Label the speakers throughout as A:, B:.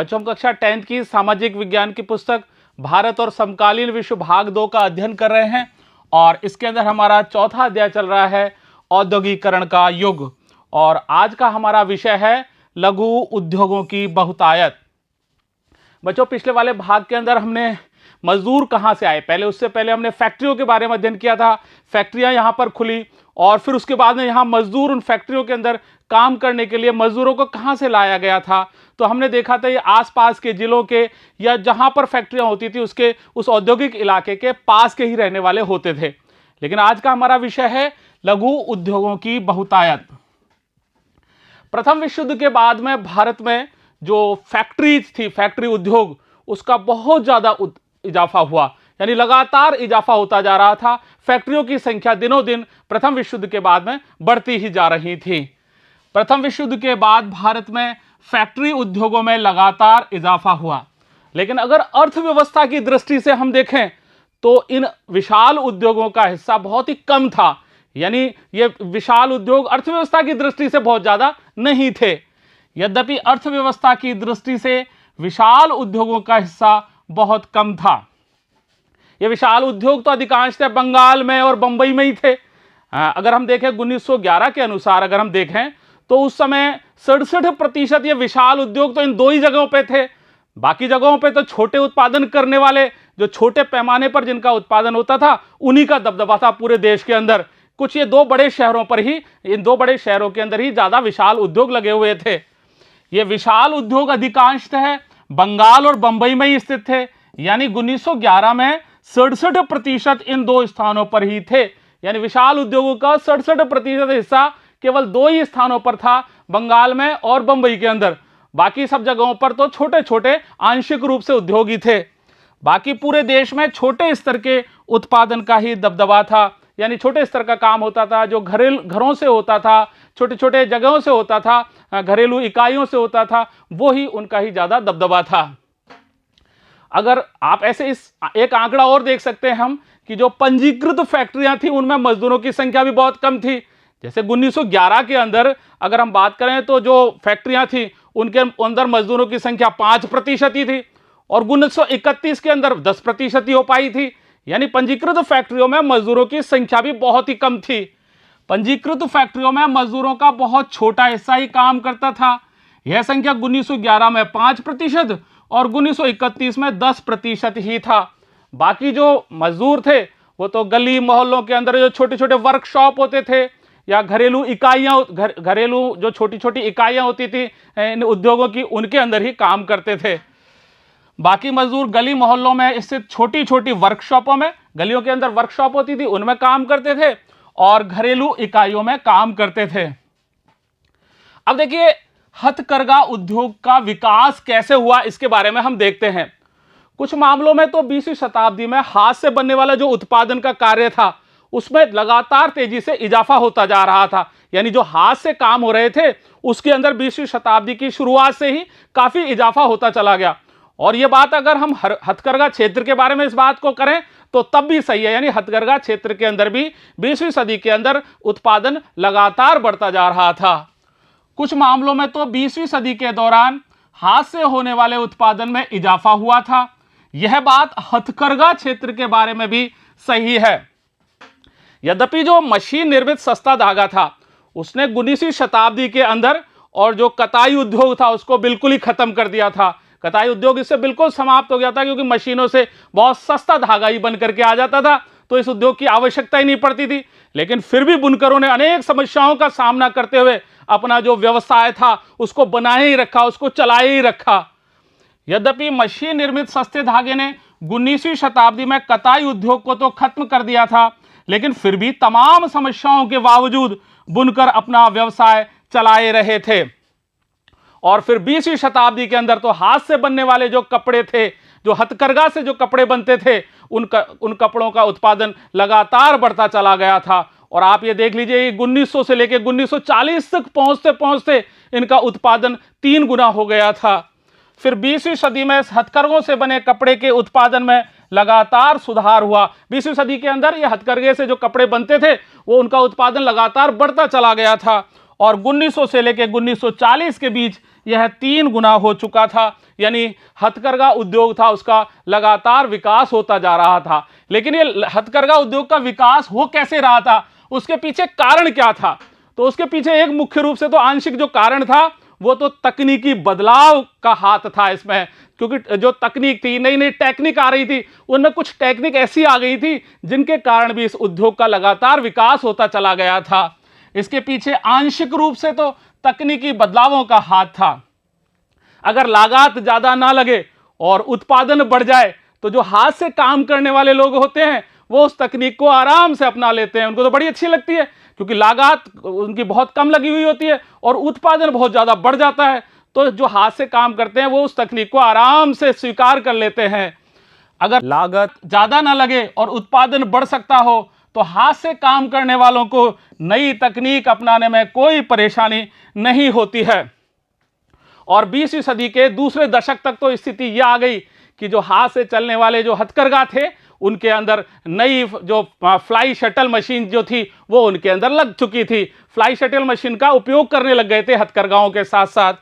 A: बच्चों हम कक्षा 10th की सामाजिक विज्ञान की पुस्तक भारत और समकालीन विश्व भाग 2 का अध्ययन कर रहे हैं और इसके अंदर हमारा चौथा अध्याय चल रहा है औद्योगिकरण का युग। और आज का हमारा विषय है लघु उद्योगों की बहुतायत। बच्चों पिछले वाले भाग के अंदर हमने मजदूर कहाँ से आए, उससे पहले हमने फैक्ट्रियों के बारे में अध्ययन किया था। फैक्ट्रियां यहाँ पर खुली और फिर उसके बाद में यहाँ मजदूर उन फैक्ट्रियों के अंदर काम करने के लिए मजदूरों को कहाँ से लाया गया था। तो हमने देखा था ये आसपास के जिलों के या जहाँ पर फैक्ट्रियां होती थी उसके उस औद्योगिक इलाके के पास के ही रहने वाले होते थे। लेकिन आज का हमारा विषय है लघु उद्योगों की बहुतायत। प्रथम विश्व युद्ध के बाद में भारत में जो फैक्ट्रीज थी, फैक्ट्री उद्योग, उसका बहुत ज्यादा इजाफा हुआ, यानी लगातार इजाफा होता जा रहा था। फैक्ट्रियों की संख्या दिनों दिन प्रथम विश्व युद्ध के बाद में बढ़ती ही जा रही थी। प्रथम विश्व युद्ध के बाद भारत में फैक्ट्री उद्योगों में लगातार इजाफा हुआ। लेकिन अगर अर्थव्यवस्था की दृष्टि से हम देखें तो इन विशाल उद्योगों का हिस्सा बहुत ही कम था, यानी ये विशाल उद्योग अर्थव्यवस्था की दृष्टि से बहुत ज्यादा नहीं थे। यद्यपि अर्थव्यवस्था की दृष्टि से विशाल उद्योगों का हिस्सा बहुत कम था। ये विशाल उद्योग तो अधिकांशतः बंगाल में और बंबई में ही थे। अगर हम देखें 1911 के अनुसार अगर हम देखें तो उस समय 67% ये विशाल उद्योग तो इन दो ही जगहों पे थे। बाकी जगहों पे तो छोटे उत्पादन करने वाले, जो छोटे पैमाने पर जिनका उत्पादन होता था, उन्हीं का दबदबा था पूरे देश के अंदर। कुछ ये दो बड़े शहरों पर ही, इन दो बड़े शहरों के अंदर ही ज्यादा विशाल उद्योग लगे हुए थे। ये विशाल उद्योग अधिकांशतः बंगाल और बंबई में ही स्थित थे, यानी 1911 में 67% इन दो स्थानों पर ही थे। यानी विशाल उद्योगों का 67% हिस्सा केवल दो ही स्थानों पर था, बंगाल में और बंबई के अंदर। बाकी सब जगहों पर तो छोटे छोटे आंशिक रूप से उद्योग ही थे। बाकी पूरे देश में छोटे स्तर के उत्पादन का ही दबदबा था, यानी छोटे स्तर का काम होता था जो घरों से होता था, छोटे छोटे जगहों से होता था, घरेलू इकाइयों से होता था, वो ही उनका ही ज्यादा दबदबा था। अगर आप ऐसे इस एक आंकड़ा और देख सकते हैं हम कि जो पंजीकृत फैक्ट्रियां थी उनमें मजदूरों की संख्या भी बहुत कम थी। जैसे 1911 के अंदर अगर हम बात करें तो जो फैक्ट्रियां थी उनके अंदर मजदूरों की संख्या 5% ही थी और 1931 के अंदर 10% ही हो पाई थी। यानी पंजीकृत फैक्ट्रियों में मजदूरों की संख्या भी बहुत ही कम थी। पंजीकृत फैक्ट्रियों में मजदूरों का बहुत छोटा हिस्सा ही काम करता था। यह संख्या 1911 में 5% और 1931 में 10% ही था। बाकी जो मजदूर थे वो तो गली मोहल्लों के अंदर जो छोटे छोटे वर्कशॉप होते थे या घरेलू इकाइयां, घरेलू जो छोटी छोटी इकाइयां होती थी इन उद्योगों की, उनके अंदर ही काम करते थे। बाकी मजदूर गली मोहल्लों में स्थित छोटी छोटी वर्कशॉपों में, गलियों के अंदर वर्कशॉप होती थी, उनमें काम करते थे और घरेलू इकाइयों में काम करते थे। अब देखिए हथकरघा उद्योग का विकास कैसे हुआ इसके बारे में हम देखते हैं। कुछ मामलों में तो 20वीं शताब्दी में हाथ से बनने वाला जो उत्पादन का कार्य था उसमें लगातार तेजी से इजाफा होता जा रहा था। यानी जो हाथ से काम हो रहे थे उसके अंदर 20वीं शताब्दी की शुरुआत से ही काफी इजाफा होता चला गया। और यह बात अगर हम हथकरघा क्षेत्र के बारे में इस बात को करें तो तब भी सही है, यानी हथकरघा क्षेत्र के अंदर भी 20वीं सदी के अंदर उत्पादन लगातार बढ़ता जा रहा था। कुछ मामलों में तो 20वीं सदी के दौरान हाथ से होने वाले उत्पादन में इजाफा हुआ था। यह बात हथकरघा क्षेत्र के बारे में भी सही है। यद्यपि जो मशीन निर्मित सस्ता धागा था उसने 19वीं शताब्दी के अंदर और जो कताई उद्योग था उसको बिल्कुल ही खत्म कर दिया था। कताई उद्योग इससे बिल्कुल समाप्त हो गया था क्योंकि मशीनों से बहुत सस्ता धागा ही बन करके आ जाता था, तो इस उद्योग की आवश्यकता ही नहीं पड़ती थी। लेकिन फिर भी बुनकरों ने अनेक समस्याओं का सामना करते हुए अपना जो व्यवसाय था उसको बनाए ही रखा, उसको चलाए ही रखा। यद्यपि मशीन निर्मित सस्ते धागे ने 19वीं शताब्दी में कताई उद्योग को तो खत्म कर दिया था, लेकिन फिर भी तमाम समस्याओं के बावजूद बुनकर अपना व्यवसाय चलाए रहे थे। और फिर 20वीं शताब्दी के अंदर तो हाथ से बनने वाले जो कपड़े थे, जो हथकरघा से जो कपड़े बनते थे, उन कपड़ों का उत्पादन लगातार बढ़ता चला गया था। और आप ये देख लीजिए 1900 से लेकर 1940 तक पहुंचते पहुंचते इनका उत्पादन 3 गुना हो गया था। फिर 20वीं सदी में हथकरघों से बने कपड़े के उत्पादन में लगातार सुधार हुआ। 20वीं सदी के अंदर ये हथकरघे से जो कपड़े बनते थे वो उनका उत्पादन लगातार बढ़ता चला गया था। और 1900 से लेकर 1940 के बीच यह 3 गुना हो चुका था। यानी हथकरघा उद्योग था उसका लगातार विकास होता जा रहा था। लेकिन ये हथकरघा उद्योग का विकास हो कैसे रहा था, उसके पीछे कारण क्या था? तो उसके पीछे एक मुख्य रूप से तो आंशिक जो कारण था वो तो तकनीकी बदलाव का हाथ था इसमें, क्योंकि जो तकनीक थी, नई नई टेक्निक आ रही थी, उनमें कुछ टेक्निक ऐसी आ गई थी जिनके कारण भी इस उद्योग का लगातार विकास होता चला गया था। इसके पीछे आंशिक रूप से तो तकनीकी बदलावों का हाथ था। अगर लागत ज्यादा ना लगे और उत्पादन बढ़ जाए तो जो हाथ से काम करने वाले लोग होते हैं वो उस तकनीक को आराम से अपना लेते हैं, उनको तो बड़ी अच्छी लगती है क्योंकि लागत उनकी बहुत कम लगी हुई होती है और उत्पादन बहुत ज्यादा बढ़ जाता है। तो जो हाथ से काम करते हैं वो उस तकनीक को आराम से स्वीकार कर लेते हैं। अगर लागत ज्यादा ना लगे और उत्पादन बढ़ सकता हो तो हाथ से काम करने वालों को नई तकनीक अपनाने में कोई परेशानी नहीं होती है। और 20वीं सदी के दूसरे दशक तक तो स्थिति यह आ गई कि जो हाथ से चलने वाले जो हथकरघा थे उनके अंदर नई जो फ्लाई शटल मशीन जो थी वो उनके अंदर लग चुकी थी। फ्लाई शटल मशीन का उपयोग करने लग गए थे हथकरघाओं के साथ साथ।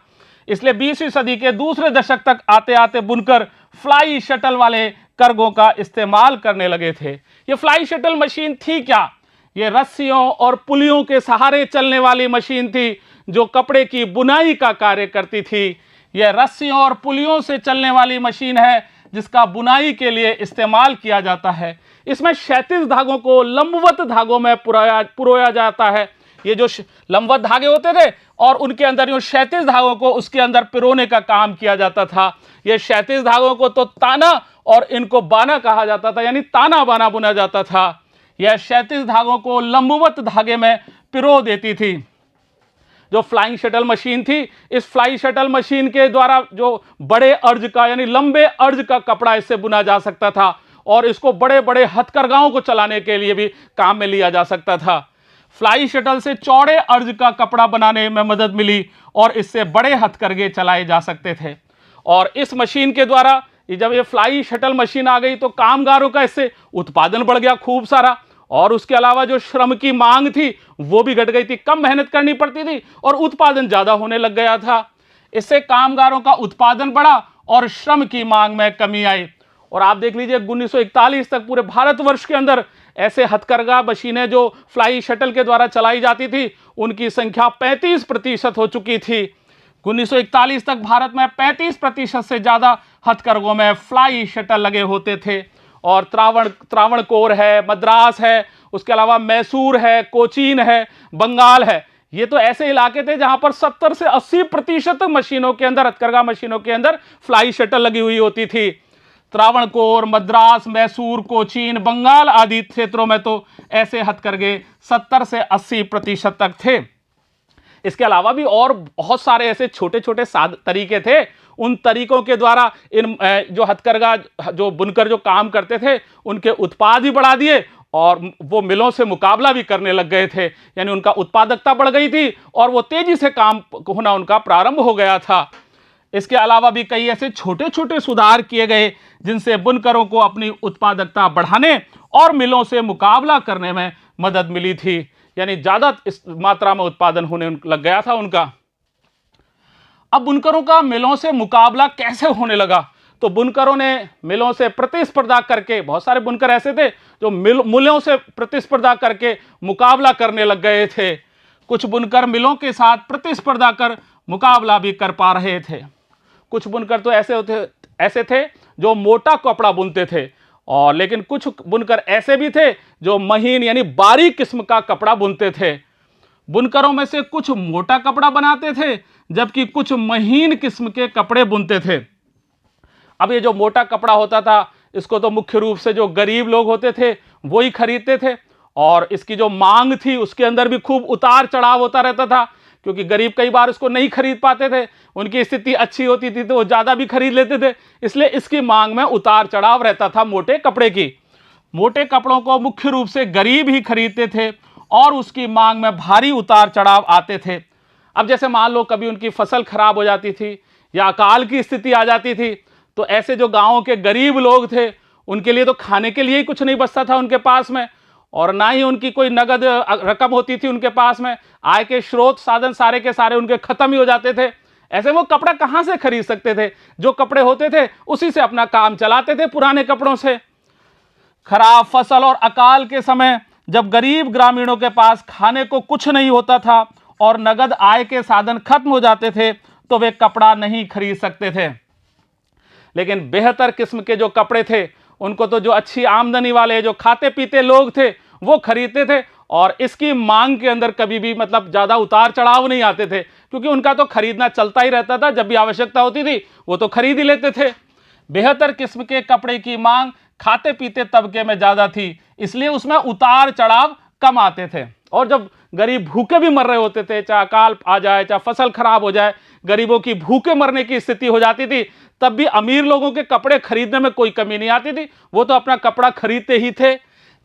A: इसलिए 20वीं सदी के दूसरे दशक तक आते आते बुनकर फ्लाई शटल वाले करघों का इस्तेमाल करने लगे थे। ये फ्लाई शटल मशीन थी क्या? ये रस्सियों और पुलियों के सहारे चलने वाली मशीन थी जो कपड़े की बुनाई का कार्य करती थी। यह रस्सियों और पुलियों से चलने वाली मशीन है जिसका बुनाई के लिए इस्तेमाल किया जाता है। इसमें क्षैतिज धागों को लंबवत धागों में पुरोया जाता है। ये जो लंबवत धागे होते थे और उनके अंदर जो क्षैतिज धागों को उसके अंदर पिरोने का काम किया जाता था। ये क्षैतिज धागों को तो ताना और इनको बाना कहा जाता था, यानी ताना बाना बुना जाता था। यह क्षैतिज धागों को लंबवत धागे में पिरो देती थी। जो फ्लाइंग शटल मशीन थी, इस फ्लाई शटल मशीन के द्वारा जो बड़े अर्ज का यानी लंबे अर्ज का कपड़ा इससे बुना जा सकता था और इसको बड़े बड़े हथकरघाओं को चलाने के लिए भी काम में लिया जा सकता था। फ्लाई शटल से चौड़े अर्ज का कपड़ा बनाने में मदद मिली और इससे बड़े हथकरघे चलाए जा सकते थे। और इस मशीन के द्वारा जब ये फ्लाई शटल मशीन आ गई तो कामगारों का इससे उत्पादन बढ़ गया खूब सारा, और उसके अलावा जो श्रम की मांग थी वो भी घट गई थी, कम मेहनत करनी पड़ती थी और उत्पादन ज्यादा होने लग गया था। इससे कामगारों का उत्पादन बढ़ा और श्रम की मांग में कमी आई। और आप देख लीजिए 1941 तक पूरे भारतवर्ष के अंदर ऐसे हथकरघा मशीनें जो फ्लाई शटल के द्वारा चलाई जाती थी उनकी संख्या 35% हो चुकी थी। 1941 तक भारत में 35% से ज्यादा हथकरघों में फ्लाई शटल लगे होते थे। और त्रावणकोर है, मद्रास है, उसके अलावा मैसूर है, कोचीन है, बंगाल है, ये तो ऐसे इलाके थे जहां पर 70 से 80% मशीनों के अंदर, हथकरघा मशीनों के अंदर फ्लाई शटल लगी हुई होती थी। त्रावणकोर, मद्रास, मैसूर, कोचीन, बंगाल आदि क्षेत्रों में तो ऐसे हथकरघे 70 से 80% तक थे। इसके अलावा भी और बहुत सारे ऐसे छोटे छोटे तरीके थे। उन तरीकों के द्वारा इन जो हथकरघा जो बुनकर जो काम करते थे उनके उत्पाद भी बढ़ा दिए और वो मिलों से मुकाबला भी करने लग गए थे, यानी उनका उत्पादकता बढ़ गई थी और वो तेजी से काम होना उनका प्रारंभ हो गया था। इसके अलावा भी कई ऐसे छोटे छोटे सुधार किए गए जिनसे बुनकरों को अपनी उत्पादकता बढ़ाने और मिलों से मुकाबला करने में मदद मिली थी, यानी ज्यादा इस मात्रा में उत्पादन होने लग गया था उनका। अब बुनकरों का मिलों से मुकाबला कैसे होने लगा? तो बुनकरों ने मिलों से प्रतिस्पर्धा करके, बहुत सारे बुनकर ऐसे थे जो मिलों से प्रतिस्पर्धा करके मुकाबला करने लग गए थे। कुछ बुनकर मिलों के साथ प्रतिस्पर्धा कर मुकाबला भी कर पा रहे थे। कुछ बुनकर तो ऐसे थे जो मोटा कपड़ा बुनते थे, और लेकिन कुछ बुनकर ऐसे भी थे जो महीन यानी बारीक किस्म का कपड़ा बुनते थे। बुनकरों में से कुछ मोटा कपड़ा बनाते थे जबकि कुछ महीन किस्म के कपड़े बुनते थे। अब ये जो मोटा कपड़ा होता था इसको तो मुख्य रूप से जो गरीब लोग होते थे वो ही खरीदते थे, और इसकी जो मांग थी उसके अंदर भी खूब उतार चढ़ाव होता रहता था, क्योंकि गरीब कई बार इसको नहीं खरीद पाते थे, उनकी स्थिति अच्छी होती थी तो वो ज्यादा भी खरीद लेते थे, इसलिए इसकी मांग में उतार चढ़ाव रहता था मोटे कपड़े की। मोटे कपड़ों को मुख्य रूप से गरीब ही खरीदते थे और उसकी मांग में भारी उतार चढ़ाव आते थे। अब जैसे मान लो कभी उनकी फसल खराब हो जाती थी या अकाल की स्थिति आ जाती थी, तो ऐसे जो गांवों के गरीब लोग थे उनके लिए तो खाने के लिए ही कुछ नहीं बचता था उनके पास में, और ना ही उनकी कोई नगद रकम होती थी उनके पास में। आय के स्रोत साधन सारे के सारे उनके खत्म ही हो जाते थे। ऐसे वो कपड़ा कहां से खरीद सकते थे? जो कपड़े होते थे उसी से अपना काम चलाते थे, पुराने कपड़ों से। खराब फसल और अकाल के समय जब गरीब ग्रामीणों के पास खाने को कुछ नहीं होता था और नगद आय के साधन खत्म हो जाते थे तो वे कपड़ा नहीं खरीद सकते थे। लेकिन बेहतर किस्म के जो कपड़े थे उनको तो जो अच्छी आमदनी वाले, जो खाते पीते लोग थे वो खरीदते थे, और इसकी मांग के अंदर कभी भी मतलब ज्यादा उतार चढ़ाव नहीं आते थे, क्योंकि उनका तो खरीदना चलता ही रहता था। जब भी आवश्यकता होती थी वो तो खरीद ही लेते थे। बेहतर किस्म के कपड़े की मांग खाते पीते तबके में ज्यादा थी, इसलिए उसमें उतार चढ़ाव कम आते थे। और जब गरीब भूखे भी मर रहे होते थे, चाहे अकाल आ जाए, चाहे फसल खराब हो जाए, गरीबों की भूखे मरने की स्थिति हो जाती थी, तब भी अमीर लोगों के कपड़े खरीदने में कोई कमी नहीं आती थी। वो तो अपना कपड़ा खरीदते ही थे।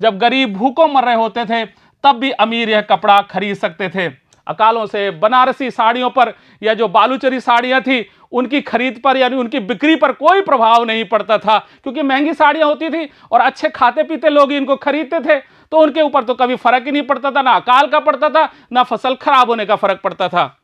A: जब गरीब भूखों मर रहे होते थे तब भी अमीर यह कपड़ा खरीद सकते थे। अकालों से बनारसी साड़ियों पर या जो बालूचरी साड़ियां थी उनकी खरीद पर यानी उनकी बिक्री पर कोई प्रभाव नहीं पड़ता था, क्योंकि महंगी साड़ियां होती थी और अच्छे खाते पीते लोग इनको खरीदते थे, तो उनके ऊपर तो कभी फर्क ही नहीं पड़ता था। ना अकाल का पड़ता था, ना फसल खराब होने का फर्क पड़ता था।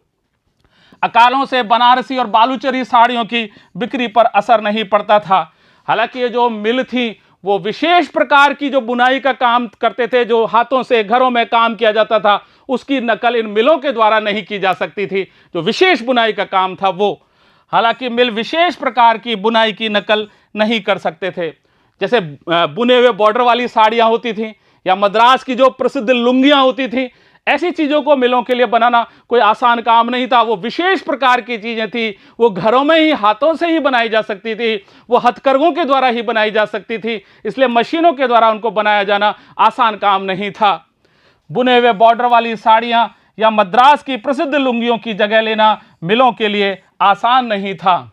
A: अकालों से बनारसी और बालूचरी साड़ियों की बिक्री पर असर नहीं पड़ता था। हालांकि ये जो मिल थी वो विशेष प्रकार की जो बुनाई का काम करते थे, जो हाथों से घरों में काम किया जाता था, उसकी नकल इन मिलों के द्वारा नहीं की जा सकती थी। जो विशेष बुनाई का काम था वो, हालांकि मिल विशेष प्रकार की बुनाई की नकल नहीं कर सकते थे। जैसे बुने हुए बॉर्डर वाली साड़ियां होती थी या मद्रास की जो प्रसिद्ध लुंगियां होती थी, ऐसी चीजों को मिलों के लिए बनाना कोई आसान काम नहीं था। वो विशेष प्रकार की चीजें थी, वो घरों में ही हाथों से ही बनाई जा सकती थी, वो हथकरघों के द्वारा ही बनाई जा सकती थी, इसलिए मशीनों के द्वारा उनको बनाया जाना आसान काम नहीं था। बुने हुए बॉर्डर वाली साड़ियां या मद्रास की प्रसिद्ध लुंगियों की जगह लेना मिलों के लिए आसान नहीं था।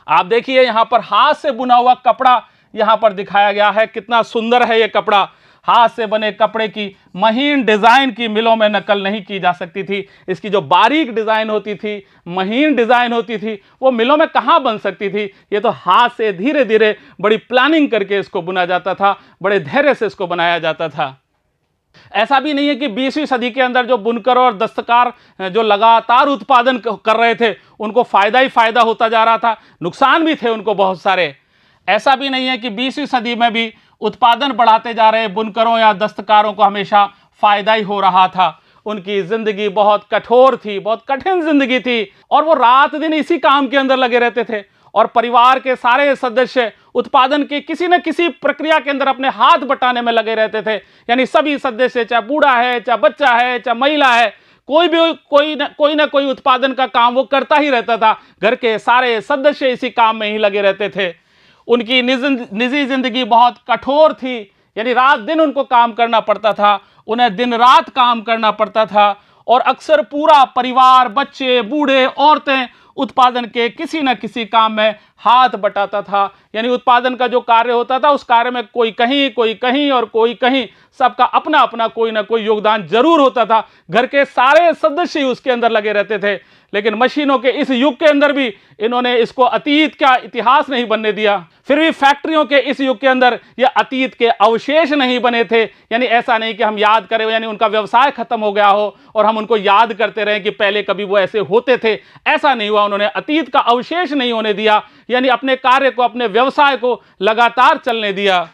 A: आप देखिए यहां पर हाथ से बुना हुआ कपड़ा यहां पर दिखाया गया है, कितना सुंदर है यह कपड़ा। हाथ से बने कपड़े की महीन डिजाइन की मिलों में नकल नहीं की जा सकती थी। इसकी जो बारीक डिजाइन होती थी, महीन डिजाइन होती थी, वो मिलों में कहां बन सकती थी? ये तो हाथ से धीरे धीरे बड़ी प्लानिंग करके इसको बुना जाता था, बड़े धैर्य से इसको बनाया जाता था। ऐसा भी नहीं है कि 20वीं सदी के अंदर जो बुनकर और दस्तकार जो लगातार उत्पादन कर रहे थे उनको फायदा ही फायदा होता जा रहा था, नुकसान भी थे उनको बहुत सारे। ऐसा भी नहीं है कि 20वीं सदी में भी उत्पादन बढ़ाते जा रहे बुनकरों या दस्तकारों को हमेशा फायदा ही हो रहा था। उनकी जिंदगी बहुत कठोर थी, बहुत कठिन जिंदगी थी, और वो रात दिन इसी काम के अंदर लगे रहते थे, और परिवार के सारे सदस्य उत्पादन के किसी न किसी प्रक्रिया के अंदर अपने हाथ बटाने में लगे रहते थे। यानी सभी सदस्य, चाहे बूढ़ा है, चाहे बच्चा है, चाहे महिला है, कोई भी कोई ना कोई उत्पादन का काम वो करता ही रहता था। घर के सारे सदस्य इसी काम में ही लगे रहते थे। उनकी निजी जिंदगी बहुत कठोर थी, यानी रात दिन उनको काम करना पड़ता था, उन्हें दिन रात काम करना पड़ता था, और अक्सर पूरा परिवार, बच्चे, बूढ़े, औरतें उत्पादन के किसी न किसी काम में हाथ बटाता था। यानी उत्पादन का जो कार्य होता था उस कार्य में कोई कहीं और कोई कहीं, सबका अपना अपना कोई ना कोई योगदान जरूर होता था। घर के सारे सदस्य ही उसके अंदर लगे रहते थे। लेकिन मशीनों के इस युग के अंदर भी इन्होंने इसको अतीत का इतिहास नहीं बनने दिया। फिर भी फैक्ट्रियों के इस युग के अंदर यह अतीत के अवशेष नहीं बने थे। यानी ऐसा नहीं कि हम याद करें, यानी उनका व्यवसाय खत्म हो गया हो और हम उनको याद करते रहें कि पहले कभी वो ऐसे होते थे, ऐसा नहीं हुआ। उन्होंने अतीत का अवशेष नहीं होने दिया, यानी अपने कार्य को, अपने व्यवसाय को लगातार चलने दिया।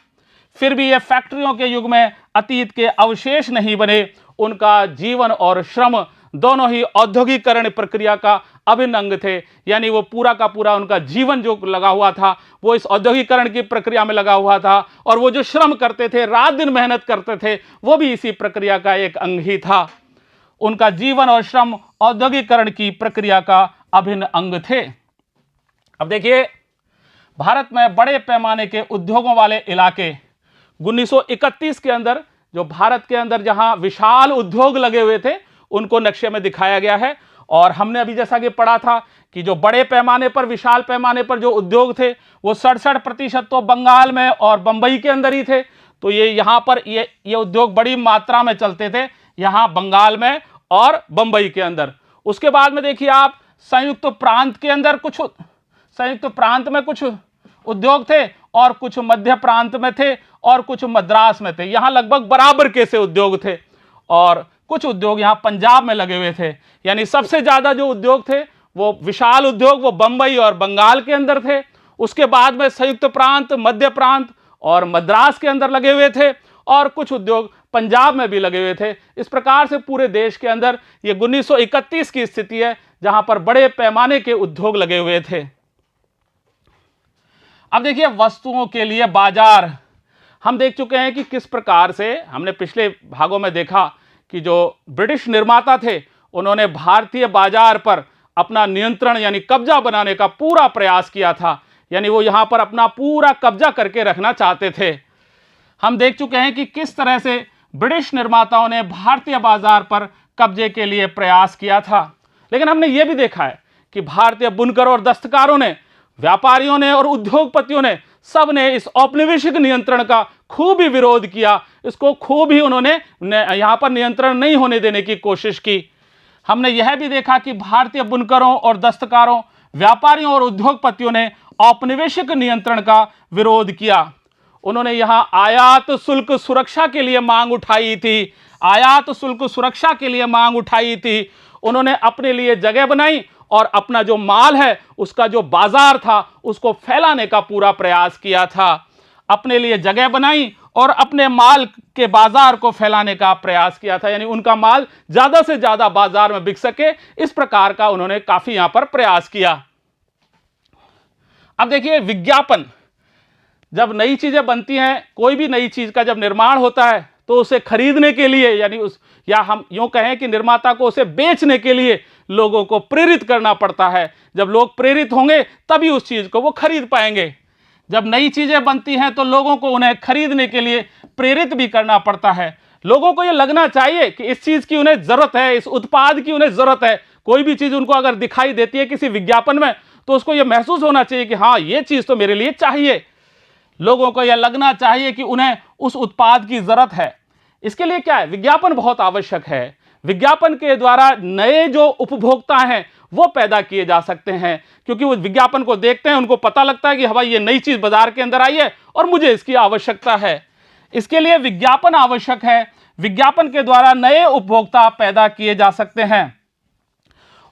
A: फिर भी ये फैक्ट्रियों के युग में अतीत के अवशेष नहीं बने। उनका जीवन और श्रम दोनों ही औद्योगिकरण प्रक्रिया का अभिन्न अंग थे। यानी वो पूरा का पूरा उनका जीवन जो लगा हुआ था वो इस औद्योगिकरण की प्रक्रिया में लगा हुआ था, और वो जो श्रम करते थे, रात दिन मेहनत करते थे, वो भी इसी प्रक्रिया का एक अंग ही था। उनका जीवन और श्रम औद्योगिकरण की प्रक्रिया का अभिन्न अंग थे। अब देखिए, भारत में बड़े पैमाने के उद्योगों वाले इलाके 1931 के अंदर, जो भारत के अंदर जहां विशाल उद्योग लगे हुए थे, उनको नक्शे में दिखाया गया है। और हमने अभी जैसा कि पढ़ा था कि जो बड़े पैमाने पर, विशाल पैमाने पर जो उद्योग थे वो 67% तो बंगाल में और बंबई के अंदर ही थे। तो ये यहाँ पर ये उद्योग बड़ी मात्रा में चलते थे यहाँ बंगाल में और बंबई के अंदर। उसके बाद में देखिए आप, संयुक्त प्रांत के अंदर संयुक्त प्रांत में कुछ उद्योग थे, और कुछ मध्य प्रांत में थे और कुछ मद्रास में थे। यहाँ लगभग बराबर के से उद्योग थे और कुछ उद्योग यहाँ पंजाब में लगे हुए थे। यानी सबसे ज्यादा जो उद्योग थे वो विशाल उद्योग वो बंबई और बंगाल के अंदर थे। उसके बाद में संयुक्त प्रांत, मध्य प्रांत और मद्रास के अंदर लगे हुए थे और कुछ उद्योग पंजाब में भी लगे हुए थे। इस प्रकार से पूरे देश के अंदर ये 1931 की स्थिति है जहां पर बड़े पैमाने के उद्योग लगे हुए थे। अब देखिए वस्तुओं के लिए बाजार, हम देख चुके हैं कि किस प्रकार से हमने पिछले भागों में देखा कि जो ब्रिटिश निर्माता थे उन्होंने भारतीय बाजार पर अपना नियंत्रण यानी कब्जा बनाने का पूरा प्रयास किया था। यानी वो यहां पर अपना पूरा कब्जा करके रखना चाहते थे। हम देख चुके हैं कि किस तरह से ब्रिटिश निर्माताओं ने भारतीय बाजार पर कब्जे के लिए प्रयास किया था। लेकिन हमने ये भी देखा है कि भारतीय बुनकरों और दस्तकारों ने, व्यापारियों ने और उद्योगपतियों ने सब ने इस औपनिवेशिक नियंत्रण का खूब ही विरोध किया। इसको खूब ही उन्होंने यहां पर नियंत्रण नहीं होने देने की कोशिश की। हमने यह भी देखा कि भारतीय बुनकरों और दस्तकारों, व्यापारियों और उद्योगपतियों ने औपनिवेशिक नियंत्रण का विरोध किया। उन्होंने यहां आयात शुल्क सुरक्षा के लिए मांग उठाई थी। आयात शुल्क सुरक्षा के लिए मांग उठाई थी। उन्होंने अपने लिए जगह बनाई और अपना जो माल है उसका जो बाजार था उसको फैलाने का पूरा प्रयास किया था। अपने लिए जगह बनाई और अपने माल के बाजार को फैलाने का प्रयास किया था। यानी उनका माल ज्यादा से ज्यादा बाजार में बिक सके, इस प्रकार का उन्होंने काफी यहां पर प्रयास किया। अब देखिए विज्ञापन, जब नई चीजें बनती हैं, कोई भी नई चीज का जब निर्माण होता है तो उसे खरीदने के लिए यानी या हम यूं कहें कि निर्माता को उसे बेचने के लिए लोगों को प्रेरित करना पड़ता है। जब लोग प्रेरित होंगे तभी उस चीज को वो खरीद पाएंगे। जब नई चीजें बनती हैं तो लोगों को उन्हें खरीदने के लिए प्रेरित भी करना पड़ता है। लोगों को यह लगना चाहिए कि इस चीज की उन्हें जरूरत है, इस उत्पाद की उन्हें जरूरत है। कोई भी चीज उनको अगर दिखाई देती है किसी विज्ञापन में तो उसको यह महसूस होना चाहिए कि हाँ ये चीज तो मेरे लिए चाहिए। लोगों को यह लगना चाहिए कि उन्हें उस उत्पाद की जरूरत है। इसके लिए क्या है, विज्ञापन बहुत आवश्यक है। विज्ञापन के द्वारा नए जो उपभोक्ता हैं वो पैदा किए जा सकते हैं, क्योंकि वो विज्ञापन को देखते हैं, उनको पता लगता है कि भाई ये नई चीज बाजार के अंदर आई है और मुझे इसकी आवश्यकता है। इसके लिए विज्ञापन आवश्यक है। विज्ञापन के द्वारा नए उपभोक्ता पैदा किए जा सकते हैं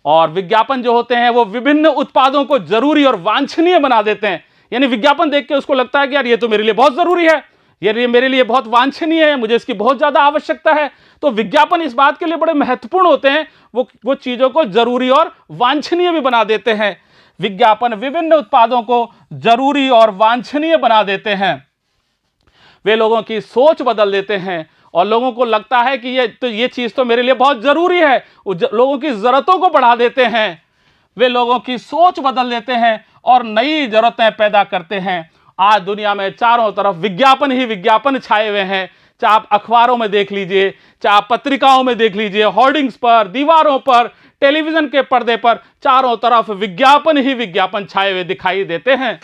A: और विज्ञापन जो होते हैं वो विभिन्न उत्पादों को जरूरी और वांछनीय बना देते हैं। यानी विज्ञापन देख के उसको लगता है कि यार ये तो मेरे लिए बहुत जरूरी है, ये मेरे लिए बहुत वांछनीय है, मुझे इसकी बहुत ज्यादा आवश्यकता है। तो विज्ञापन इस बात के लिए बड़े महत्वपूर्ण होते हैं, वो चीजों को जरूरी और वांछनीय भी बना देते हैं। विज्ञापन विभिन्न उत्पादों को जरूरी और वांछनीय बना देते हैं। वे लोगों की सोच बदल देते हैं और लोगों को लगता है कि ये चीज तो मेरे लिए बहुत जरूरी है। लोगों की जरूरतों को बढ़ा देते हैं। वे लोगों की सोच बदल देते हैं और नई जरूरतें पैदा करते हैं। आज दुनिया में चारों तरफ विज्ञापन ही विज्ञापन छाए हुए हैं। चाहे आप अखबारों में देख लीजिए, चाहे आप पत्रिकाओं में देख लीजिए, होर्डिंग्स पर, दीवारों पर, टेलीविजन के पर्दे पर, चारों तरफ विज्ञापन ही विज्ञापन छाए हुए दिखाई देते हैं।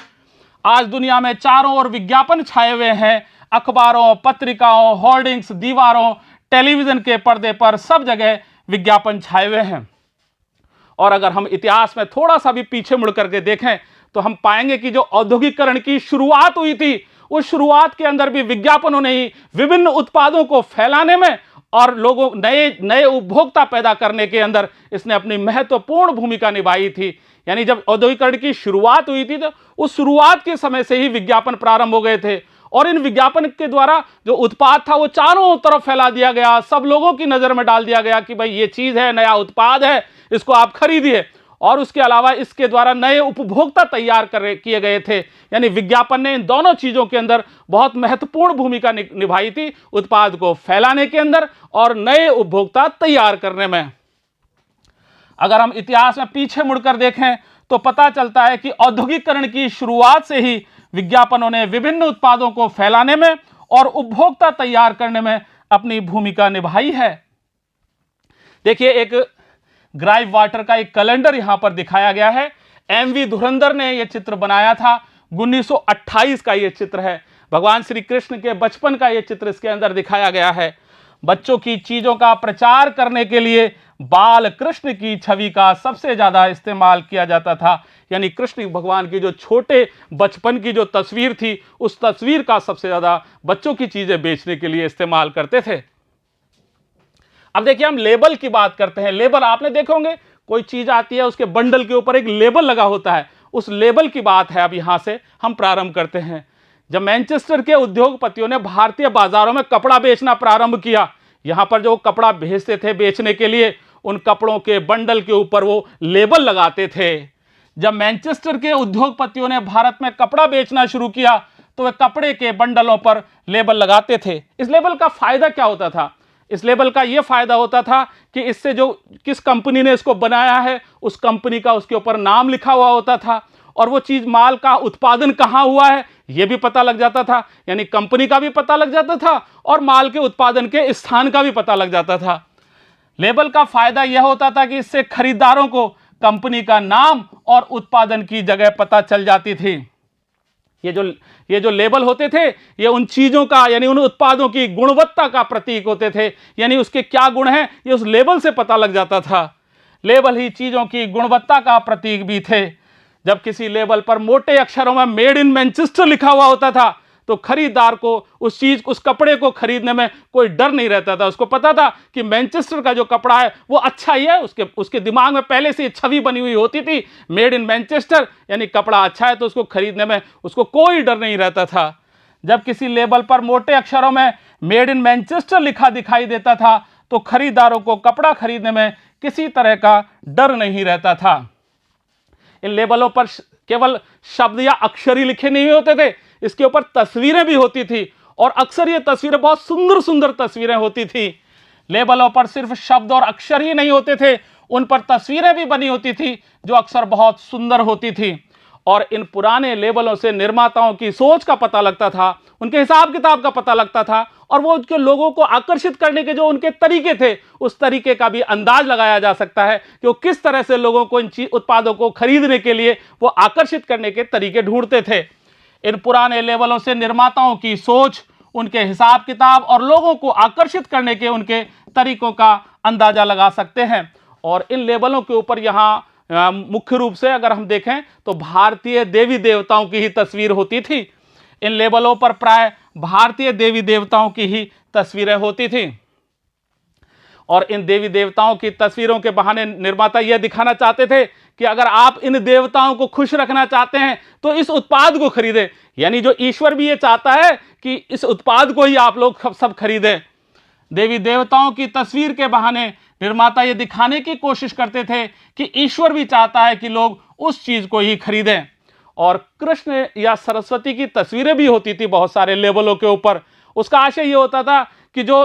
A: आज दुनिया में चारों ओर विज्ञापन छाए हुए हैं। अखबारों, पत्रिकाओं, होर्डिंग्स, दीवारों, टेलीविजन के पर्दे पर सब जगह विज्ञापन छाए हुए हैं। और अगर हम इतिहास में थोड़ा सा भी पीछे मुड़ करके देखें तो हम पाएंगे कि जो औद्योगिकरण की शुरुआत हुई थी उस शुरुआत के अंदर भी विज्ञापनों ने ही विभिन्न उत्पादों को फैलाने में और लोगों नए उपभोक्ता पैदा करने के अंदर इसने अपनी महत्वपूर्ण भूमिका निभाई थी। यानी जब औद्योगिकरण की शुरुआत हुई थी तो उस शुरुआत के समय से ही विज्ञापन प्रारंभ हो गए थे और इन विज्ञापन के द्वारा जो उत्पाद था वो चारों तरफ फैला दिया गया, सब लोगों की नजर में डाल दिया गया कि भाई ये चीज है, नया उत्पाद है, इसको आप खरीदिए। और उसके अलावा इसके द्वारा नए उपभोक्ता तैयार किए गए थे। यानी विज्ञापन ने इन दोनों चीजों के अंदर बहुत महत्वपूर्ण भूमिका निभाई थी, उत्पाद को फैलाने के अंदर और नए उपभोक्ता तैयार करने में। अगर हम इतिहास में पीछे मुड़कर देखें तो पता चलता है कि औद्योगिकरण की शुरुआत से ही विज्ञापनों ने विभिन्न उत्पादों को फैलाने में और उपभोक्ता तैयार करने में अपनी भूमिका निभाई है। देखिए एक ग्राइव वाटर का एक कैलेंडर यहां पर दिखाया गया है। एमवी धुरंधर ने यह चित्र बनाया था। 1928 का यह चित्र है। भगवान श्री कृष्ण के बचपन का यह चित्र इसके अंदर दिखाया गया है। बच्चों की चीजों का प्रचार करने के लिए बाल कृष्ण की छवि का सबसे ज्यादा इस्तेमाल किया जाता था। यानी कृष्ण भगवान की जो छोटे बचपन की जो तस्वीर थी, उस तस्वीर का सबसे ज्यादा बच्चों की चीजें बेचने के लिए इस्तेमाल करते थे। अब देखिए, हम लेबल की बात करते हैं। लेबल आपने देखे होंगे, कोई चीज आती है उसके बंडल के ऊपर एक लेबल लगा होता है, उस लेबल की बात है। अब यहां से हम प्रारंभ करते हैं। जब मैनचेस्टर के उद्योगपतियों ने भारतीय बाजारों में कपड़ा बेचना प्रारंभ किया, यहां पर जो कपड़ा भेजते थे बेचने के लिए, उन कपड़ों के बंडल के ऊपर वो लेबल लगाते थे। जब मैनचेस्टर के उद्योगपतियों ने भारत में कपड़ा बेचना शुरू किया, तो वे कपड़े के बंडलों पर लेबल लगाते थे। इस लेबल का फायदा क्या होता था? इस लेबल का यह फायदा होता था कि इससे जो किस कंपनी ने इसको बनाया है, उस कंपनी का उसके ऊपर नाम लिखा हुआ होता था, और वो चीज, माल का उत्पादन कहां हुआ है यह भी पता लग जाता था। यानी कंपनी का भी पता लग जाता था और माल के उत्पादन के स्थान का भी पता लग जाता था। लेबल का फायदा यह होता था कि इससे खरीदारों को कंपनी का नाम और उत्पादन की जगह पता चल जाती थी। ये जो लेबल होते थे, ये उन चीजों का, यानी उन उत्पादों की गुणवत्ता का प्रतीक होते थे। यानी उसके क्या गुण हैं, ये उस लेबल से पता लग जाता था। लेबल ही चीजों की गुणवत्ता का प्रतीक भी थे। जब किसी लेबल पर मोटे अक्षरों में मेड इन मैनचेस्टर लिखा हुआ होता था, तो खरीदार को उस कपड़े को खरीदने में कोई डर नहीं रहता था। उसको पता था कि मैनचेस्टर का जो कपड़ा है वो अच्छा ही है। उसके दिमाग में पहले से छवि बनी हुई होती थी, मेड इन मैनचेस्टर, यानी कपड़ा अच्छा है, तो उसको खरीदने में उसको कोई डर नहीं रहता था। जब किसी लेबल पर मोटे अक्षरों में मेड इन मैनचेस्टर लिखा दिखाई देता था, तो खरीदारों को कपड़ा खरीदने में किसी तरह का डर नहीं रहता था। इन लेबलों पर केवल शब्द या अक्षर ही लिखे नहीं होते थे, इसके ऊपर तस्वीरें भी होती थी, और अक्सर ये तस्वीरें बहुत सुंदर सुंदर तस्वीरें होती थी। लेबलों पर सिर्फ शब्द और अक्षर ही नहीं होते थे, उन पर तस्वीरें भी बनी होती थी जो अक्सर बहुत सुंदर होती थी। और इन पुराने लेबलों से निर्माताओं की सोच का पता लगता था, उनके हिसाब किताब का पता लगता था, और वो उनके लोगों को आकर्षित करने के जो उनके तरीके थे, उस तरीके का भी अंदाज लगाया जा सकता है कि वो किस तरह से लोगों को इन उत्पादों को खरीदने के लिए वो आकर्षित करने के तरीके ढूंढते थे। इन पुराने लेबलों से निर्माताओं की सोच, उनके हिसाब किताब और लोगों को आकर्षित करने के उनके तरीकों का अंदाजा लगा सकते हैं। और इन लेबलों के ऊपर यहाँ मुख्य रूप से अगर हम देखें तो भारतीय देवी देवताओं की ही तस्वीर होती थी। इन लेबलों पर प्राय भारतीय देवी देवताओं की ही तस्वीरें होती थी, और इन देवी देवताओं की तस्वीरों के बहाने निर्माता यह दिखाना चाहते थे कि अगर आप इन देवताओं को खुश रखना चाहते हैं तो इस उत्पाद को खरीदें। यानी जो ईश्वर भी ये चाहता है कि इस उत्पाद को ही आप लोग सब खरीदें। देवी देवताओं की तस्वीर के बहाने निर्माता ये दिखाने की कोशिश करते थे कि ईश्वर भी चाहता है कि लोग उस चीज को ही खरीदें। और कृष्ण या सरस्वती की तस्वीरें भी होती थी बहुत सारे लेबलों के ऊपर। उसका आशय ये होता था कि जो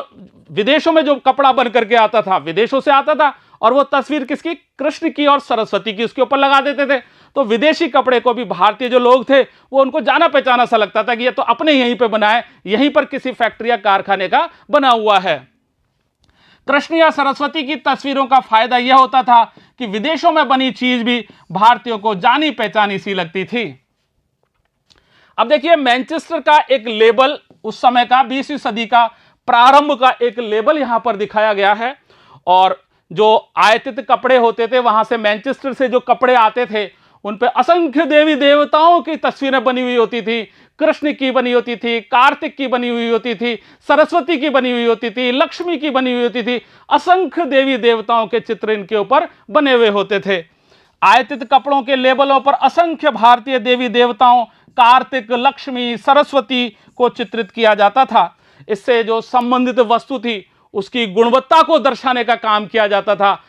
A: विदेशों में जो कपड़ा बन करके आता था, विदेशों से आता था, और वो तस्वीर किसकी, कृष्ण की और सरस्वती की, उसके ऊपर लगा देते थे। तो विदेशी कपड़े को भी भारतीय जो लोग थे वो उनको जाना पहचाना सा लगता था कि ये तो अपने यहीं पे बना है, यहीं पर किसी फैक्ट्री या कारखाने का बना हुआ है। कृष्ण या सरस्वती की तस्वीरों का फायदा यह होता था कि विदेशों में बनी चीज भी भारतीयों को जानी पहचानी सी लगती थी। अब देखिए, मैनचेस्टर का एक लेबल, उस समय का 20वीं सदी का प्रारंभ का एक लेबल यहां पर दिखाया गया है। और जो आयातित कपड़े होते थे, वहां से मैनचेस्टर से जो कपड़े आते थे, उन पे असंख्य देवी देवताओं की तस्वीरें बनी हुई होती थी। कृष्ण की बनी होती थी, कार्तिक की बनी हुई होती थी, सरस्वती की बनी हुई होती थी, लक्ष्मी की बनी हुई होती थी। असंख्य देवी देवताओं के चित्र इनके ऊपर बने हुए होते थे। आयातित कपड़ों के लेबलों पर असंख्य भारतीय देवी देवताओं, कार्तिक, लक्ष्मी, सरस्वती को चित्रित किया जाता था। इससे जो संबंधित वस्तु थी उसकी गुणवत्ता को दर्शाने का काम किया जाता था।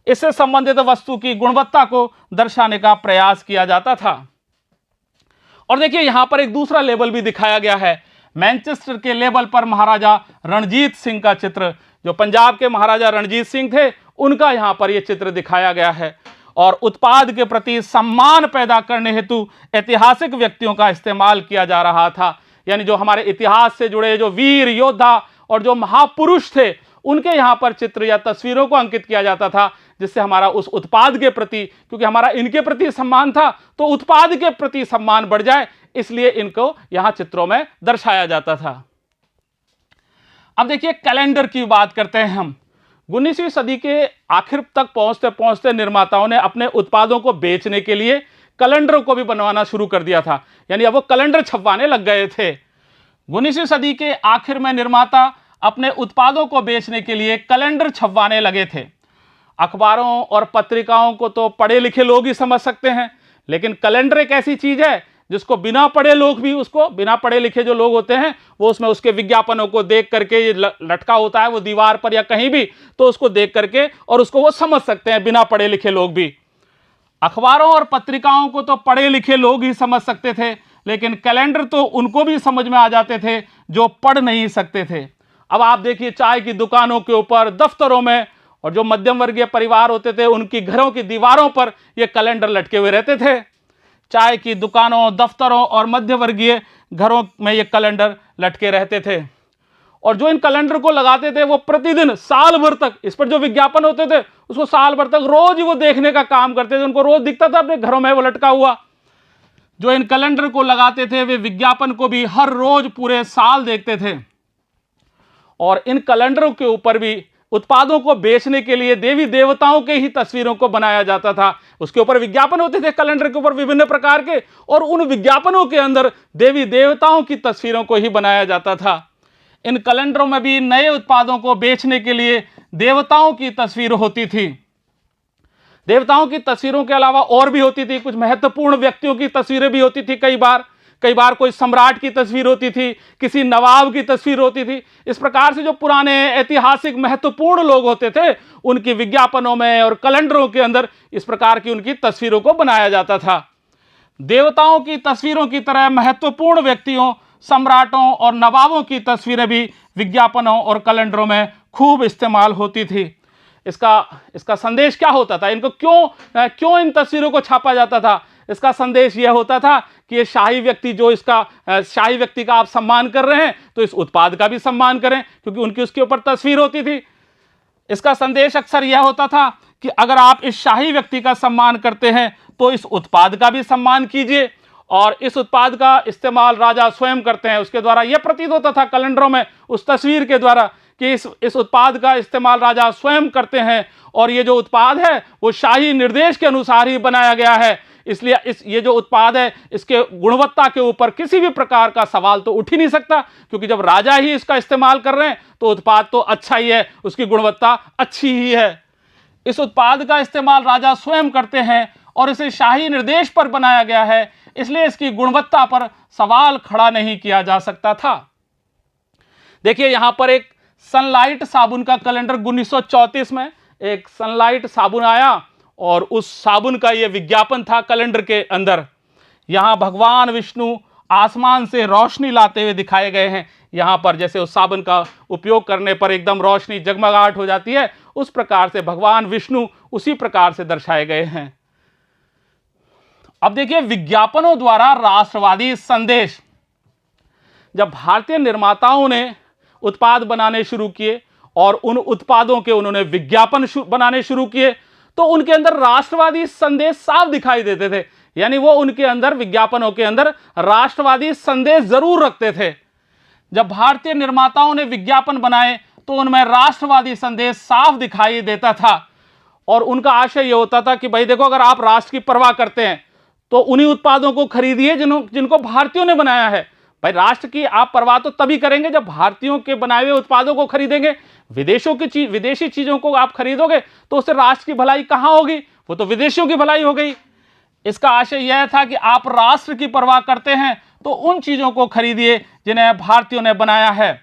A: इससे संबंधित वस्तु की गुणवत्ता को दर्शाने का प्रयास किया जाता था। और देखिए, यहां पर एक दूसरा लेबल भी दिखाया गया है। मैनचेस्टर के लेबल पर महाराजा रणजीत सिंह का चित्र, जो पंजाब के महाराजा रणजीत सिंह थे, उनका यहां पर यह चित्र दिखाया गया है। और उत्पाद के प्रति सम्मान पैदा करने हेतु ऐतिहासिक व्यक्तियों का इस्तेमाल किया जा रहा था। यानी जो हमारे इतिहास से जुड़े जो वीर योद्धा और जो महापुरुष थे, उनके यहां पर चित्र या तस्वीरों को अंकित किया जाता था, जिससे हमारा उस उत्पाद के प्रति, क्योंकि हमारा इनके प्रति सम्मान था, तो उत्पाद के प्रति सम्मान बढ़ जाए, इसलिए इनको यहां चित्रों में दर्शाया जाता था। अब देखिए कैलेंडर की बात करते हैं हम। 19वीं सदी के आखिर तक पहुंचते पहुंचते निर्माताओं ने अपने उत्पादों को बेचने के लिए कैलेंडरों को भी बनवाना शुरू कर दिया था, यानी अब वो कैलेंडर छपवाने लग गए थे। 19वीं सदी के आखिर में निर्माता अपने उत्पादों को बेचने के लिए कैलेंडर छपवाने लगे थे। अखबारों और पत्रिकाओं को तो पढ़े लिखे लोग ही समझ सकते हैं, लेकिन कैलेंडर एक ऐसी चीज है जिसको बिना पढ़े लोग भी, उसको बिना पढ़े लिखे जो लोग होते हैं वो उसमें उसके विज्ञापनों को देख करके, ये लटका होता है वो दीवार पर या कहीं भी, तो उसको देख करके और उसको वो समझ सकते हैं, बिना पढ़े लिखे लोग भी। अखबारों और पत्रिकाओं को तो पढ़े लिखे लोग ही समझ सकते थे, लेकिन कैलेंडर तो उनको भी समझ में आ जाते थे जो पढ़ नहीं सकते थे। अब आप देखिए चाय की दुकानों के ऊपर, दफ्तरों में, और जो मध्यम वर्गीय परिवार होते थे उनकी घरों की दीवारों पर ये कैलेंडर लटके हुए रहते थे। चाय की दुकानों, दफ्तरों और मध्य वर्गीय घरों में ये कैलेंडर लटके रहते थे। और जो इन कैलेंडर को लगाते थे वो प्रतिदिन साल भर तक, इस पर जो विज्ञापन होते थे उसको साल भर तक रोज ही वो देखने का काम करते थे, उनको रोज दिखता था अपने घरों में वो लटका हुआ। जो इन कैलेंडर को लगाते थे वे विज्ञापन को भी हर रोज पूरे साल देखते थे। और इन कैलेंडरों के ऊपर भी उत्पादों को बेचने के लिए देवी देवताओं के ही तस्वीरों को बनाया जाता था। उसके ऊपर विज्ञापन होते थे कैलेंडर के ऊपर विभिन्न प्रकार के, और उन विज्ञापनों के अंदर देवी देवताओं की तस्वीरों को ही बनाया जाता था। इन कैलेंडरों में भी नए उत्पादों को बेचने के लिए देवताओं की तस्वीर होती थी। देवताओं की तस्वीरों के अलावा और भी होती थी, कुछ महत्वपूर्ण व्यक्तियों की तस्वीरें भी होती थी। कई बार कोई सम्राट की तस्वीर होती थी, किसी नवाब की तस्वीर होती थी। इस प्रकार से जो पुराने ऐतिहासिक महत्वपूर्ण लोग होते थे उनकी विज्ञापनों में और कैलेंडरों के अंदर इस प्रकार की उनकी तस्वीरों को बनाया जाता था। देवताओं की तस्वीरों की तरह महत्वपूर्ण व्यक्तियों, सम्राटों और नवाबों की तस्वीरें भी विज्ञापनों और कैलेंडरों में खूब इस्तेमाल होती थी। इसका संदेश क्या होता था? इनको क्यों इन तस्वीरों को छापा जाता था? इसका संदेश यह होता था कि ये शाही व्यक्ति, जो शाही व्यक्ति का आप सम्मान कर रहे हैं तो इस उत्पाद का भी सम्मान करें, क्योंकि उनकी उसके ऊपर तस्वीर होती थी। इसका संदेश अक्सर यह होता था कि अगर आप इस शाही व्यक्ति का सम्मान करते हैं तो इस उत्पाद का भी सम्मान कीजिए, और इस उत्पाद का इस्तेमाल राजा स्वयं करते हैं। उसके द्वारा यह प्रतीत होता था कैलेंडरों में उस तस्वीर के द्वारा कि इस उत्पाद का इस्तेमाल राजा स्वयं करते हैं, और ये जो उत्पाद है वो शाही निर्देश के अनुसार ही बनाया गया है, इसलिए ये जो उत्पाद है इसके गुणवत्ता के ऊपर किसी भी प्रकार का सवाल तो उठ ही नहीं सकता, क्योंकि जब राजा ही इसका इस्तेमाल कर रहे हैं तो उत्पाद तो अच्छा ही है, उसकी गुणवत्ता अच्छी ही है। इस उत्पाद का इस्तेमाल राजा स्वयं करते हैं और इसे शाही निर्देश पर बनाया गया है, इसलिए इसकी गुणवत्ता पर सवाल खड़ा नहीं किया जा सकता था। देखिए यहां पर एक सनलाइट साबुन का कैलेंडर 1934 में एक सनलाइट साबुन आया, और उस साबुन का यह विज्ञापन था कैलेंडर के अंदर। यहां भगवान विष्णु आसमान से रोशनी लाते हुए दिखाए गए हैं। यहां पर जैसे उस साबुन का उपयोग करने पर एकदम रोशनी जगमगाहट हो जाती है, उस प्रकार से भगवान विष्णु उसी प्रकार से दर्शाए गए हैं। अब देखिए विज्ञापनों द्वारा राष्ट्रवादी संदेश। जब भारतीय निर्माताओं ने उत्पाद बनाने शुरू किए और उन उत्पादों के उन्होंने विज्ञापन बनाने शुरू किए, तो उनके अंदर राष्ट्रवादी संदेश साफ दिखाई देते थे। यानी वो उनके अंदर, विज्ञापनों के अंदर राष्ट्रवादी संदेश जरूर रखते थे। जब भारतीय निर्माताओं ने विज्ञापन बनाए तो उनमें राष्ट्रवादी संदेश साफ दिखाई देता था, और उनका आशय यह होता था कि भाई देखो, अगर आप राष्ट्र की परवाह करते हैं तो उन्हीं उत्पादों को खरीदिए जिनको भारतीयों ने बनाया है। भाई राष्ट्र की आप परवाह तो तभी करेंगे जब भारतीयों के बनाए हुए उत्पादों को खरीदेंगे। विदेशी चीजों को आप खरीदोगे तो उससे राष्ट्र की भलाई कहां होगी? वो तो विदेशियों की भलाई हो गई। इसका आशय यह था कि आप राष्ट्र की परवाह करते हैं तो उन चीजों को खरीदिए जिन्हें भारतीयों ने बनाया है।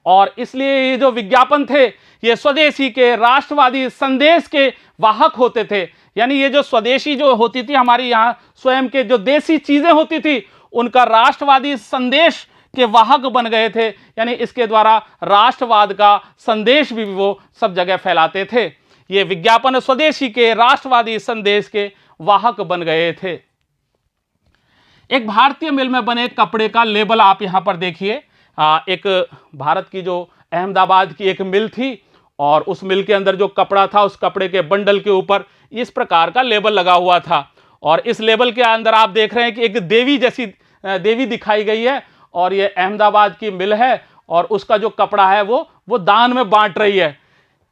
A: और इसलिए ये जो विज्ञापन थे ये स्वदेशी के राष्ट्रवादी संदेश के वाहक होते थे। यानी ये जो स्वदेशी जो होती थी, हमारी यहाँ स्वयं के जो देसी चीजें होती थी, उनका राष्ट्रवादी संदेश के वाहक बन गए थे। यानी इसके द्वारा राष्ट्रवाद का संदेश भी वो सब जगह फैलाते थे। ये विज्ञापन स्वदेशी के राष्ट्रवादी संदेश के वाहक बन गए थे। एक भारतीय मिल में बने कपड़े का लेबल आप यहां पर देखिए। एक भारत की जो अहमदाबाद की एक मिल थी, और उस मिल के अंदर जो कपड़ा था, उस कपड़े के बंडल के ऊपर इस प्रकार का लेबल लगा हुआ था, और इस लेबल के अंदर आप देख रहे हैं कि एक देवी जैसी देवी दिखाई गई है, और ये अहमदाबाद की मिल है, और उसका जो कपड़ा है वो दान में बांट रही है।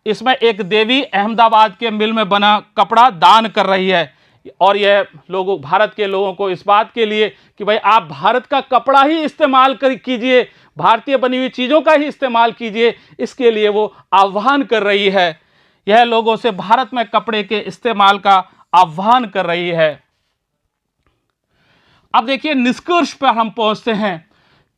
A: इसमें एक देवी अहमदाबाद के मिल में बना कपड़ा दान कर रही है और यह लोगों, भारत के लोगों को इस बात के लिए कि भाई आप भारत का कपड़ा ही इस्तेमाल कीजिए, भारतीय बनी हुई चीज़ों का ही इस्तेमाल कीजिए, इसके लिए वो आह्वान कर रही है। यह लोगों से भारत में कपड़े के इस्तेमाल का आह्वान कर रही है। अब देखिए निष्कर्ष पर हम पहुंचते हैं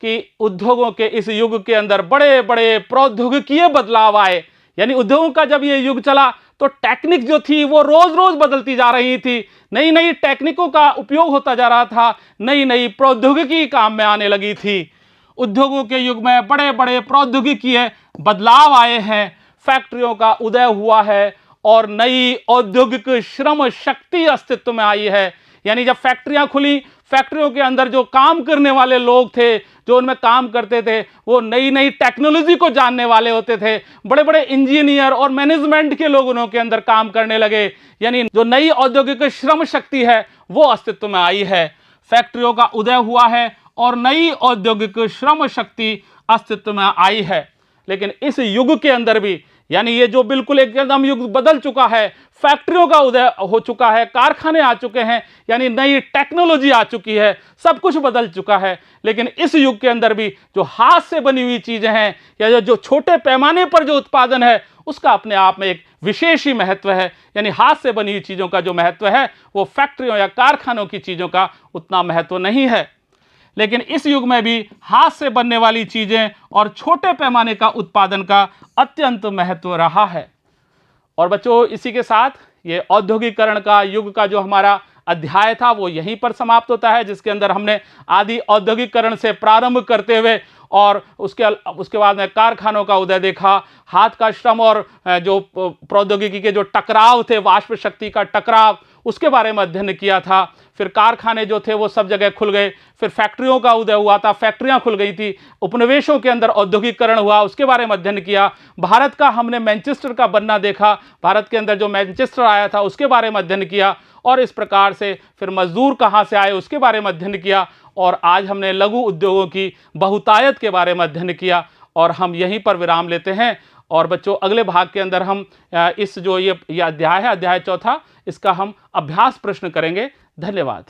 A: कि उद्योगों के इस युग के अंदर बड़े बड़े प्रौद्योगिकीय बदलाव आए। यानी उद्योगों का जब ये युग चला तो टेक्निक जो थी वो रोज रोज बदलती जा रही थी, नई नई टेक्निकों का उपयोग होता जा रहा था, नई नई प्रौद्योगिकी काम में आने लगी थी। उद्योगों के युग में बड़े बड़े प्रौद्योगिकीय बदलाव आए हैं, फैक्ट्रियों का उदय हुआ है और नई औद्योगिक श्रम शक्ति अस्तित्व में आई है। यानी जब फैक्ट्रियां खुली, फैक्ट्रियों के अंदर जो काम करने वाले लोग थे, जो उनमें काम करते थे, वो नई नई टेक्नोलॉजी को जानने वाले होते थे। बड़े बड़े इंजीनियर और मैनेजमेंट के लोग उनके अंदर काम करने लगे। यानी जो नई औद्योगिक श्रम शक्ति है वो अस्तित्व में आई है। फैक्ट्रियों का उदय हुआ है और नई औद्योगिक श्रम शक्ति अस्तित्व में आई है। लेकिन इस युग के अंदर भी, यानी ये जो बिल्कुल एकदम युग बदल चुका है, फैक्ट्रियों का उदय हो चुका है, कारखाने आ चुके हैं, यानी नई टेक्नोलॉजी आ चुकी है, सब कुछ बदल चुका है। लेकिन इस युग के अंदर भी जो हाथ से बनी हुई चीजें हैं या जो छोटे पैमाने पर जो उत्पादन है उसका अपने आप में एक विशेष ही महत्व है। यानी हाथ से बनी हुई चीजों का जो महत्व है वो फैक्ट्रियों या कारखानों की चीजों का उतना महत्व नहीं है। लेकिन इस युग में भी हाथ से बनने वाली चीजें और छोटे पैमाने का उत्पादन का अत्यंत महत्व रहा है। और बच्चों, इसी के साथ ये औद्योगिकरण का युग का जो हमारा अध्याय था वो यहीं पर समाप्त होता है, जिसके अंदर हमने आदि औद्योगिकरण से प्रारंभ करते हुए और उसके बाद में कारखानों का उदय देखा, हाथ का श्रम और जो प्रौद्योगिकी के जो टकराव थे, वाष्प शक्ति का टकराव, उसके बारे में अध्ययन किया था। फिर कारखाने जो थे वो सब जगह खुल गए, फिर फैक्ट्रियों का उदय हुआ था, फैक्ट्रियां खुल गई थी, उपनिवेशों के अंदर औद्योगिकरण हुआ, उसके बारे में अध्ययन किया। भारत का हमने मैनचेस्टर का बनना देखा, भारत के अंदर जो मैनचेस्टर आया था उसके बारे में अध्ययन किया। और इस प्रकार से फिर मजदूर कहाँ से आए उसके बारे में अध्ययन किया। और आज हमने लघु उद्योगों की बहुतायत के बारे में अध्ययन किया और हम यहीं पर विराम लेते हैं। और बच्चों, अगले भाग के अंदर हम इस जो ये अध्याय है, अध्याय चौथा, इसका हम अभ्यास प्रश्न करेंगे। धन्यवाद।